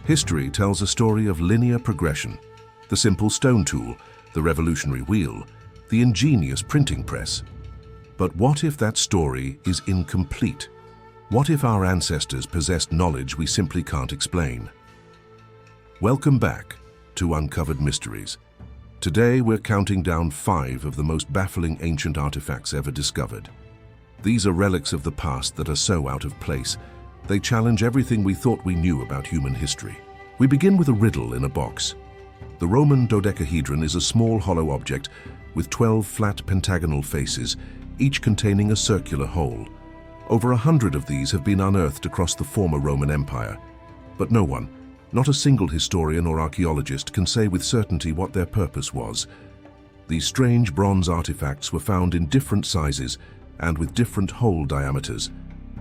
History tells a story of linear progression. The simple stone tool, the revolutionary wheel, the ingenious printing press. But what if that story is incomplete? What if our ancestors possessed knowledge we simply can't explain? Welcome back to Uncovered Mysteries. Today we're counting down 5 of the most baffling ancient artifacts ever discovered. These are relics of the past that are so out of place. They challenge everything we thought we knew about human history. We begin with a riddle in a box. The Roman Dodecahedron is a small hollow object with 12 flat pentagonal faces, each containing a circular hole. Over 100 of these have been unearthed across the former Roman Empire. But no one, not a single historian or archaeologist, can say with certainty what their purpose was. These strange bronze artifacts were found in different sizes and with different hole diameters,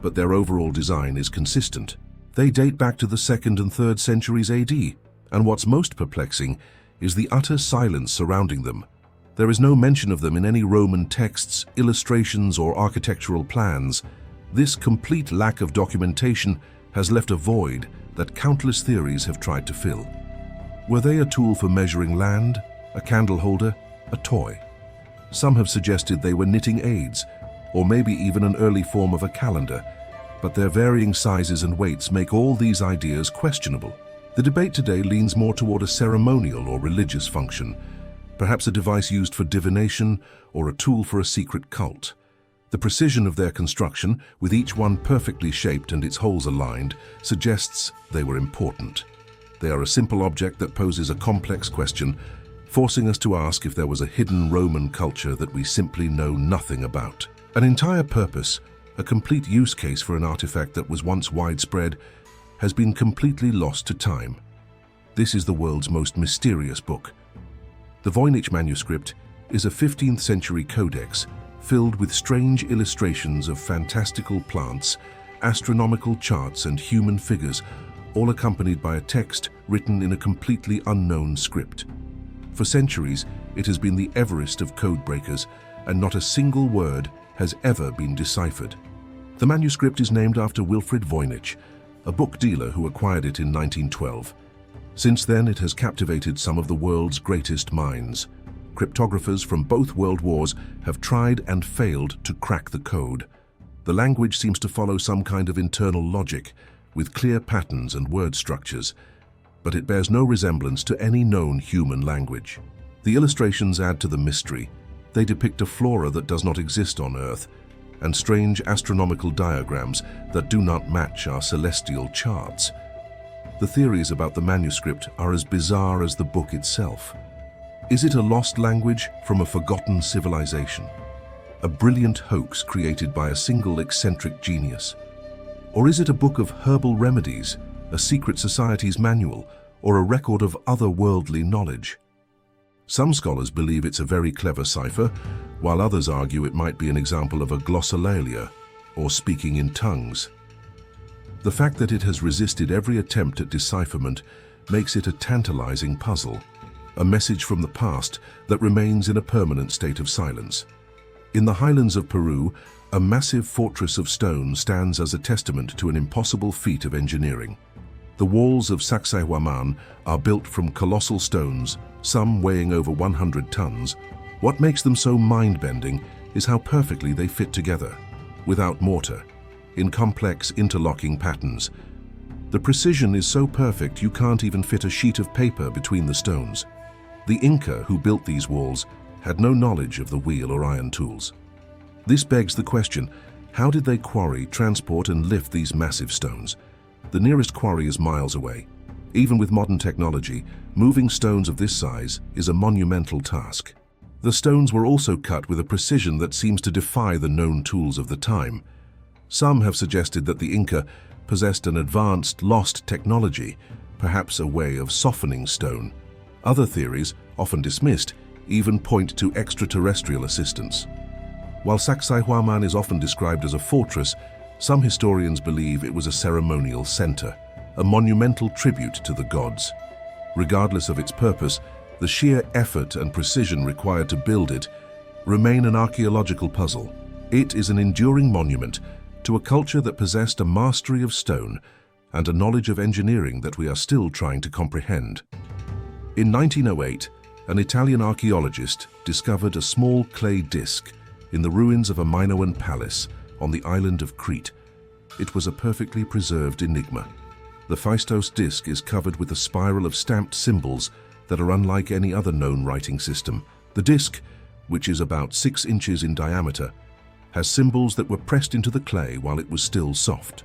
but their overall design is consistent. They date back to the 2nd and 3rd centuries AD, and what's most perplexing is the utter silence surrounding them. There is no mention of them in any Roman texts, illustrations, or architectural plans. This complete lack of documentation has left a void that countless theories have tried to fill. Were they a tool for measuring land, a candle holder, a toy? Some have suggested they were knitting aids, or maybe even an early form of a calendar, but their varying sizes and weights make all these ideas questionable. The debate today leans more toward a ceremonial or religious function, perhaps a device used for divination or a tool for a secret cult. The precision of their construction, with each one perfectly shaped and its holes aligned, suggests they were important. They are a simple object that poses a complex question, forcing us to ask if there was a hidden Roman culture that we simply know nothing about. An entire purpose, a complete use case for an artifact that was once widespread, has been completely lost to time. This is the world's most mysterious book. The Voynich Manuscript is a 15th century codex filled with strange illustrations of fantastical plants, astronomical charts, and human figures, all accompanied by a text written in a completely unknown script. For centuries, it has been the Everest of code breakers, and not a single word has ever been deciphered. The manuscript is named after Wilfrid Voynich, a book dealer who acquired it in 1912. Since then, it has captivated some of the world's greatest minds. Cryptographers from both world wars have tried and failed to crack the code. The language seems to follow some kind of internal logic, with clear patterns and word structures, but it bears no resemblance to any known human language. The illustrations add to the mystery. They depict a flora that does not exist on Earth, and strange astronomical diagrams that do not match our celestial charts. The theories about the manuscript are as bizarre as the book itself. Is it a lost language from a forgotten civilization? A brilliant hoax created by a single eccentric genius? Or is it a book of herbal remedies, a secret society's manual, or a record of otherworldly knowledge? Some scholars believe it's a very clever cipher, while others argue it might be an example of a glossolalia, or speaking in tongues. The fact that it has resisted every attempt at decipherment makes it a tantalizing puzzle, a message from the past that remains in a permanent state of silence. In the highlands of Peru, a massive fortress of stone stands as a testament to an impossible feat of engineering. The walls of Sacsayhuamán are built from colossal stones, some weighing over 100 tons. What makes them so mind-bending is how perfectly they fit together, without mortar, in complex interlocking patterns. The precision is so perfect you can't even fit a sheet of paper between the stones. The Inca who built these walls had no knowledge of the wheel or iron tools. This begs the question, how did they quarry, transport, and lift these massive stones? The nearest quarry is miles away. Even with modern technology, moving stones of this size is a monumental task. The stones were also cut with a precision that seems to defy the known tools of the time. Some have suggested that the Inca possessed an advanced, lost technology, perhaps a way of softening stone. Other theories, often dismissed, even point to extraterrestrial assistance. While Sacsayhuamán is often described as a fortress, some historians believe it was a ceremonial center, a monumental tribute to the gods. Regardless of its purpose, the sheer effort and precision required to build it remain an archaeological puzzle. It is an enduring monument to a culture that possessed a mastery of stone and a knowledge of engineering that we are still trying to comprehend. In 1908, an Italian archaeologist discovered a small clay disc in the ruins of a Minoan palace on the island of Crete. It was a perfectly preserved enigma. The Phaistos Disc is covered with a spiral of stamped symbols that are unlike any other known writing system. The disc, which is about 6 inches in diameter, has symbols that were pressed into the clay while it was still soft.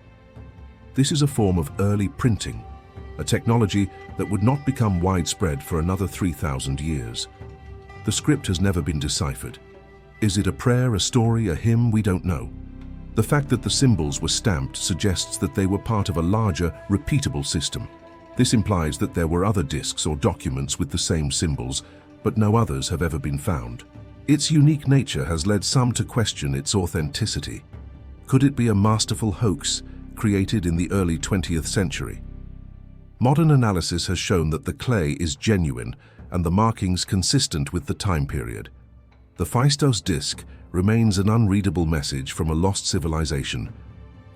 This is a form of early printing, a technology that would not become widespread for another 3,000 years. The script has never been deciphered. Is it a prayer, a story, a hymn? We don't know. The fact that the symbols were stamped suggests that they were part of a larger, repeatable system. This implies that there were other discs or documents with the same symbols, but no others have ever been found. Its unique nature has led some to question its authenticity. Could it be a masterful hoax created in the early 20th century? Modern analysis has shown that the clay is genuine and the markings consistent with the time period. The Phaistos Disc remains an unreadable message from a lost civilization,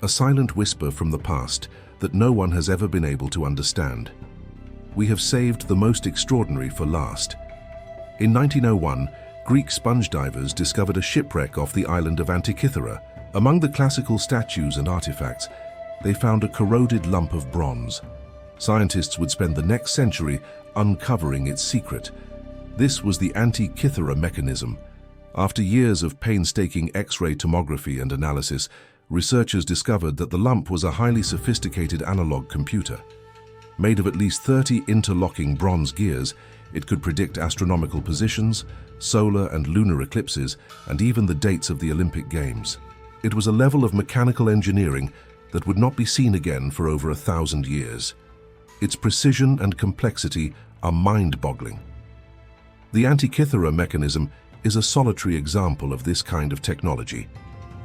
a silent whisper from the past that no one has ever been able to understand. We have saved the most extraordinary for last. In 1901, Greek sponge divers discovered a shipwreck off the island of Antikythera. Among the classical statues and artifacts, they found a corroded lump of bronze. Scientists would spend the next century uncovering its secret. This was the Antikythera Mechanism. After years of painstaking X-ray tomography and analysis, researchers discovered that the lump was a highly sophisticated analog computer. Made of at least 30 interlocking bronze gears, it could predict astronomical positions, solar and lunar eclipses, and even the dates of the Olympic Games. It was a level of mechanical engineering that would not be seen again for over 1,000 years. Its precision and complexity are mind-boggling. The Antikythera Mechanism is a solitary example of this kind of technology.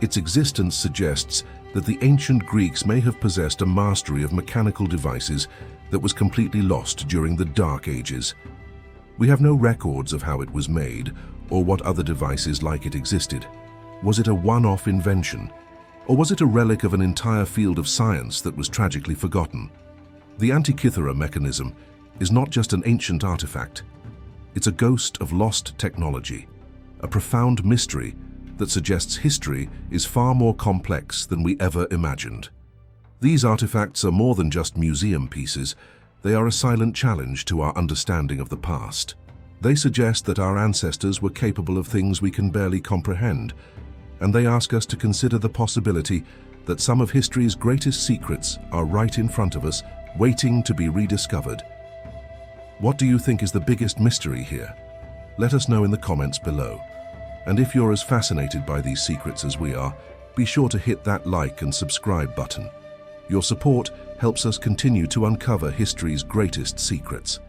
Its existence suggests that the ancient Greeks may have possessed a mastery of mechanical devices that was completely lost during the Dark Ages. We have no records of how it was made or what other devices like it existed. Was it a one-off invention? Or was it a relic of an entire field of science that was tragically forgotten? The Antikythera Mechanism is not just an ancient artifact. It's a ghost of lost technology, a profound mystery that suggests history is far more complex than we ever imagined. These artifacts are more than just museum pieces. They are a silent challenge to our understanding of the past. They suggest that our ancestors were capable of things we can barely comprehend, and they ask us to consider the possibility that some of history's greatest secrets are right in front of us, waiting to be rediscovered. What do you think is the biggest mystery here? Let us know in the comments below. And if you're as fascinated by these secrets as we are, be sure to hit that like and subscribe button. Your support helps us continue to uncover history's greatest secrets.